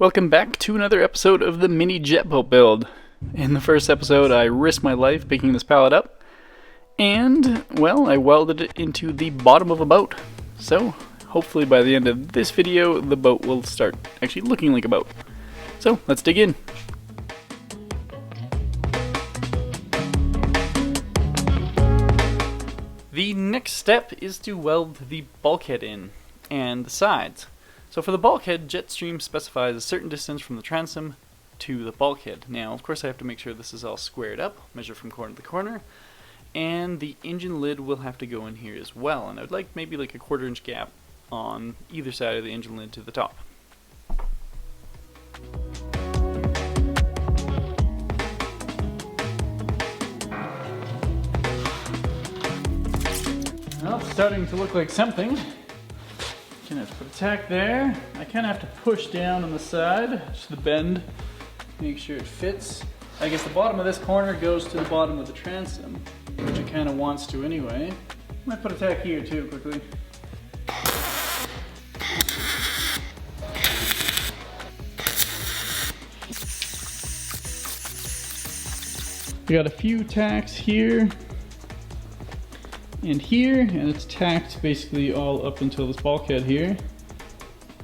Welcome back to another episode of the mini jet boat build. In the first episode, I risked my life picking this pallet up, and, well, I welded it into the bottom of a boat. So, hopefully by the end of this video, the boat will start actually looking like a boat. So, let's dig in. The next step is to weld the bulkhead in, and the sides. So for the bulkhead, Jetstream specifies a certain distance from the transom to the bulkhead. Now, of course, I have to make sure this is all squared up, measure from corner to corner, and the engine lid will have to go in here as well. And I'd like maybe like a 1/4 inch gap on either side of the engine lid to the top. Well, it's starting to look like something. Gonna have to put a tack there. I kind of have to push down on the side, just the bend, make sure it fits. I guess the bottom of this corner goes to the bottom of the transom, which it kind of wants to anyway. Might put a tack here too, quickly. We got a few tacks here and here, and it's tacked basically all up until this bulkhead here.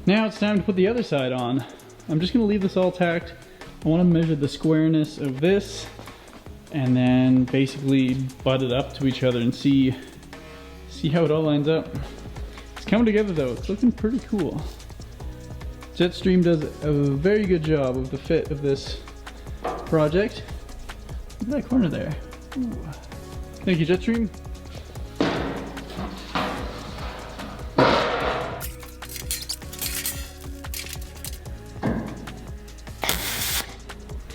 Now it's time to put the other side on. I'm just going to leave this all tacked. I want to measure the squareness of this and then basically butt it up to each other and see how it all lines up. It's coming together though. It's looking pretty cool. Jetstream does a very good job of the fit of this project. Look at that corner there. Ooh. Thank you, Jetstream.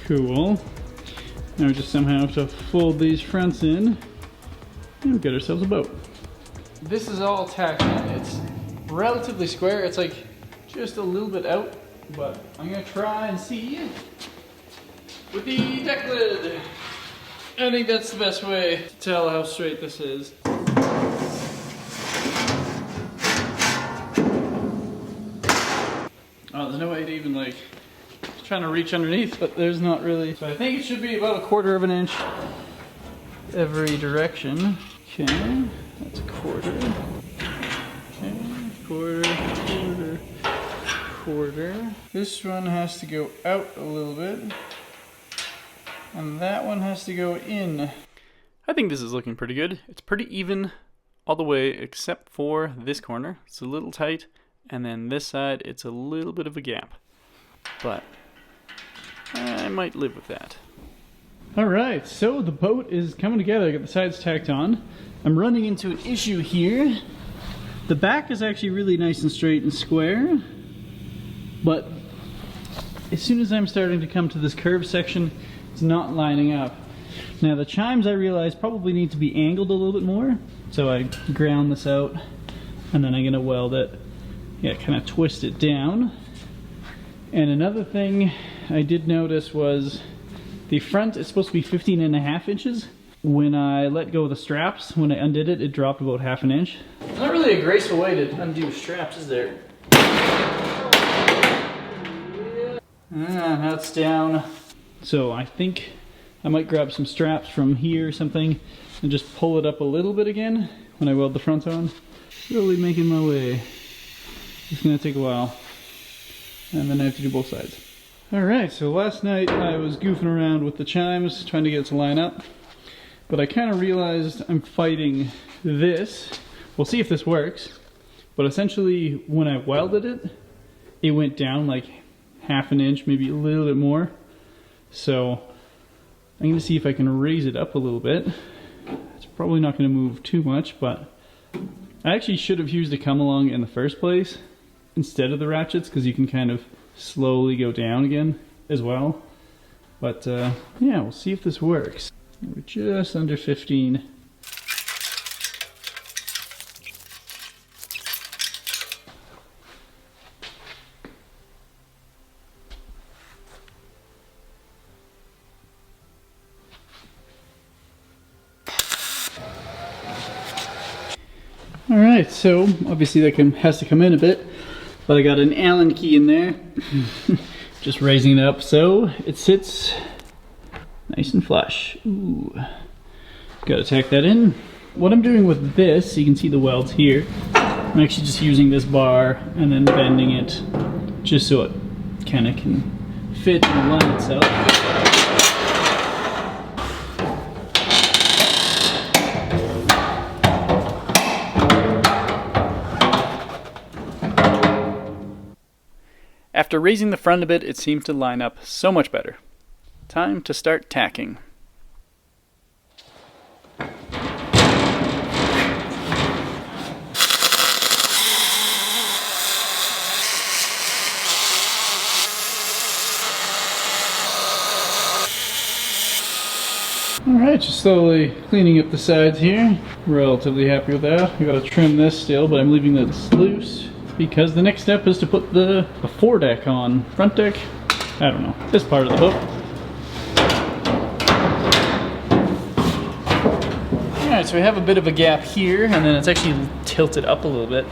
Cool. Now we just somehow have to fold these fronts in and we'll get ourselves a boat. This is all tacked in. It's relatively square. It's like just a little bit out, but I'm gonna try and see with the deck lid. I think that's the best way to tell how straight this is. Oh, there's no way to even like trying to reach underneath, but there's not really. So I think it should be about 1/4 of an inch every direction. Okay, that's a 1/4. Okay, 1/4, 1/4. This one has to go out a little bit, and that one has to go in. I think this is looking pretty good. It's pretty even all the way except for this corner. It's a little tight, and then this side, it's a little bit of a gap. But I might live with that. Alright, so the boat is coming together. I got the sides tacked on. I'm running into an issue here. The back is actually really nice and straight and square, but as soon as I'm starting to come to this curved section, it's not lining up. Now the chimes, I realize, probably need to be angled a little bit more, so I ground this out, and then I'm going to weld it. Yeah, kind of twist it down. And another thing I did notice was the front is supposed to be 15.5 inches. When I let go of the straps, when I undid it, it dropped about 1/2 inch. It's not really a graceful way to undo straps, is there? Now it's down. So I think I might grab some straps from here or something and just pull it up a little bit again when I weld the front on. Slowly making my way. It's gonna take a while. And then I have to do both sides. Alright, so last night I was goofing around with the chimes, trying to get it to line up. But I kind of realized I'm fighting this. We'll see if this works. But essentially, when I welded it, it went down like 1/2 inch, maybe a little bit more. So I'm going to see if I can raise it up a little bit. It's probably not going to move too much, but I actually should have used a come along in the first place instead of the ratchets, because you can kind of slowly go down again as well. But yeah, we'll see if this works. We're just under 15. Alright, so obviously that has to come in a bit, but I got an Allen key in there. Just raising it up so it sits nice and flush. Ooh. Gotta tack that in. What I'm doing with this, you can see the welds here. I'm actually just using this bar and then bending it just so it kind of can fit and line itself. After raising the front a bit, it seemed to line up so much better. Time to start tacking. Alright, just slowly cleaning up the sides here. Relatively happy with that. I gotta trim this still, but I'm leaving this loose because the next step is to put the foredeck on. Front deck? I don't know. This part of the boat. Alright, so we have a bit of a gap here, and then it's actually tilted up a little bit.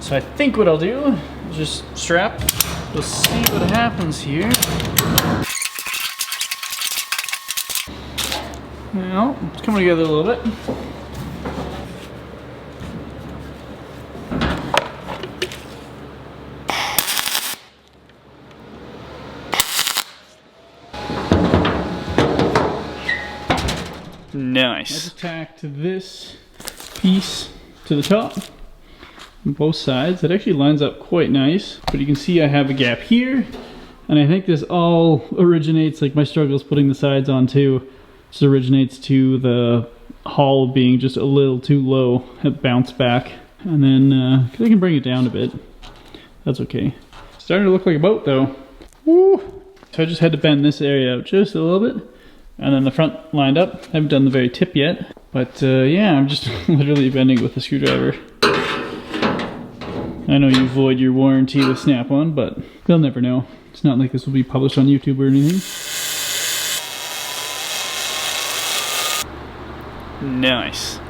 So I think what I'll do is just strap. We'll see what happens here. Well, it's coming together a little bit. Nice. I just tacked this piece to the top on both sides. It actually lines up quite nice, but you can see I have a gap here, and I think this all originates, like my struggle is putting the sides on too. This originates to the hull being just a little too low. It bounced back, and then I can bring it down a bit. That's okay. Starting to look like a boat though. Woo! So I just had to bend this area out just a little bit. And then the front lined up. Haven't done the very tip yet, but yeah, I'm just literally bending with a screwdriver. I know you void your warranty with Snap-on, but they'll never know. It's not like this will be published on YouTube or anything. Nice.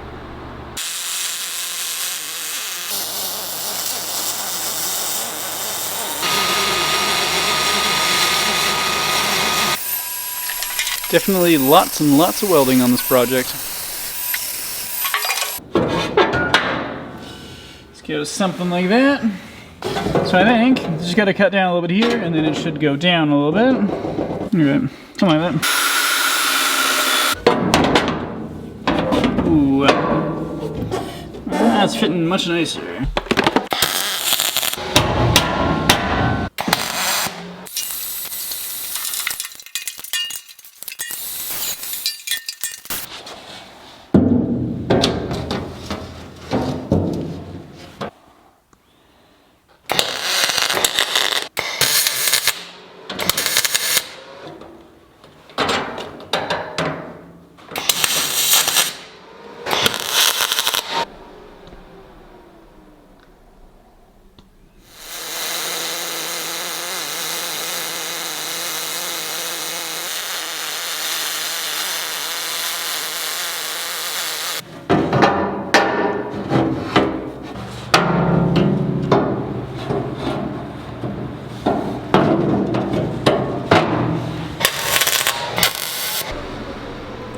Definitely lots and lots of welding on this project. Let's go to something like that. So I think you just got to cut down a little bit here, and then it should go down a little bit. Alright, something like that. Ooh, that's fitting much nicer.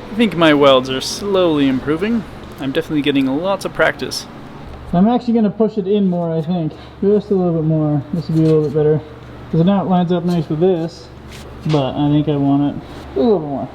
I think my welds are slowly improving. I'm definitely getting lots of practice. I'm actually going to push it in more, I think. Just a little bit more. This will be a little bit better. Because now it lines up nice with this, but I think I want it a little bit more.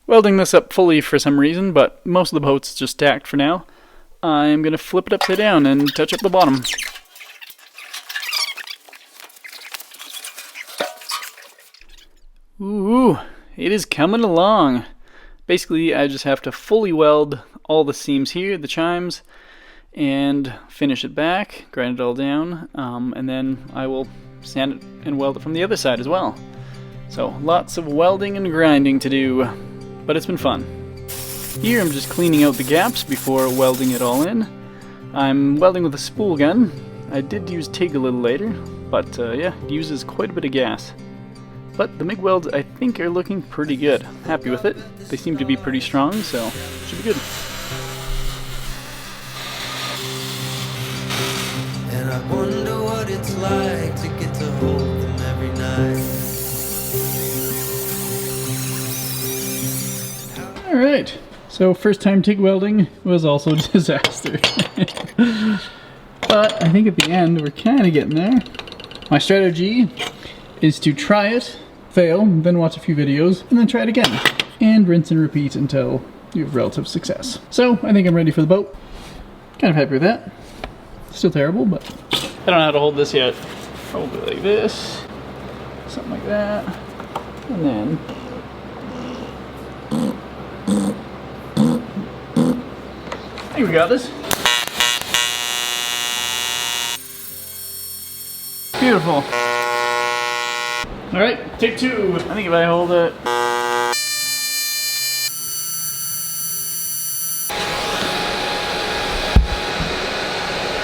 Welding this up fully for some reason, but most of the boat's just stacked for now. I'm going to flip it upside down and touch up the bottom. Ooh, it is coming along. Basically, I just have to fully weld all the seams here, the chimes, and finish it back, grind it all down, and then I will sand it and weld it from the other side as well. So, lots of welding and grinding to do. But it's been fun. Here I'm just cleaning out the gaps before welding it all in. I'm welding with a spool gun. I did use TIG a little later, but yeah, it uses quite a bit of gas. But the MIG welds, I think, are looking pretty good. Happy with it. They seem to be pretty strong, so should be good. And I wonder what it's like to get to hold them every night. Alright, so first time TIG welding was also a disaster. But I think at the end we're kind of getting there. My strategy is to try it, fail, then watch a few videos, and then try it again. And rinse and repeat until you have relative success. So I think I'm ready for the boat. Kind of happy with that. Still terrible, but I don't know how to hold this yet. Probably like this, something like that, and then I think we got this. Beautiful. Alright, take two. I think if I hold it.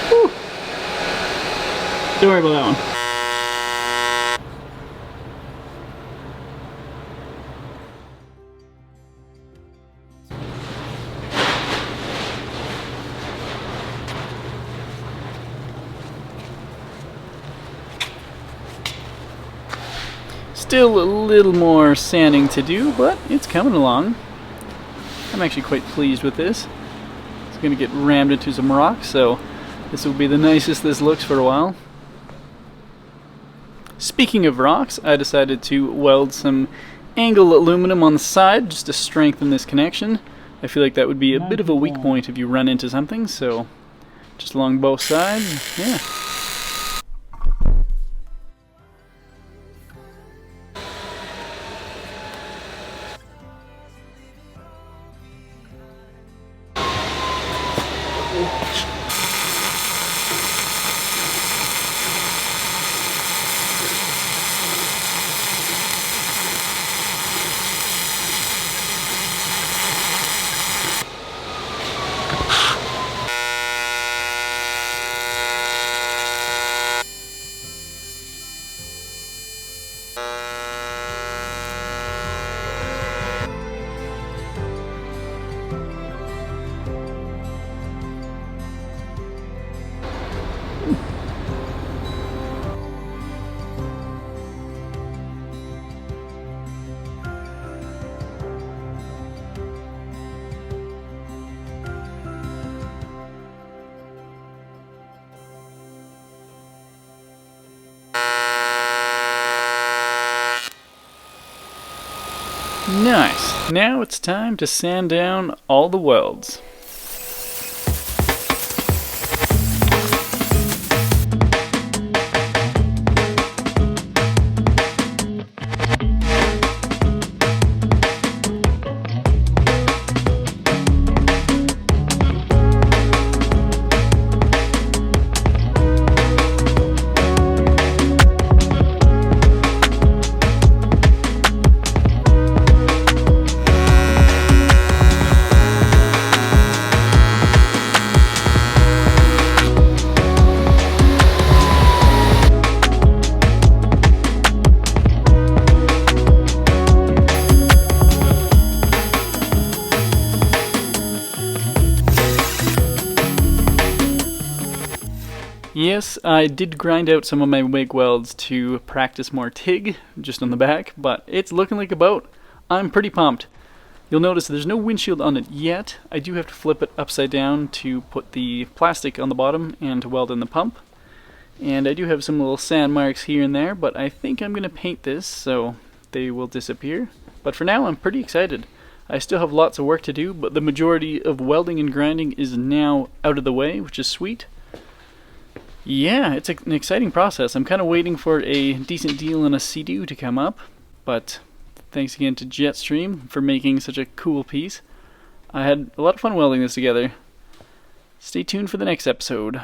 Whew. Don't worry about that one. Still a little more sanding to do, but it's coming along. I'm actually quite pleased with this. It's going to get rammed into some rocks, so this will be the nicest this looks for a while. Speaking of rocks, I decided to weld some angle aluminum on the side just to strengthen this connection. I feel like that would be a bit of a weak point if you run into something, so just along both sides, yeah. Nice. Now it's time to sand down all the welds. Yes, I did grind out some of my MIG welds to practice more TIG, just on the back, but it's looking like a boat. I'm pretty pumped. You'll notice there's no windshield on it yet. I do have to flip it upside down to put the plastic on the bottom and to weld in the pump. And I do have some little sand marks here and there, but I think I'm going to paint this so they will disappear. But for now, I'm pretty excited. I still have lots of work to do, but the majority of welding and grinding is now out of the way, which is sweet. Yeah, it's an exciting process. I'm kind of waiting for a decent deal on a Sea-Doo to come up, but thanks again to Jetstream for making such a cool piece. I had a lot of fun welding this together. Stay tuned for the next episode.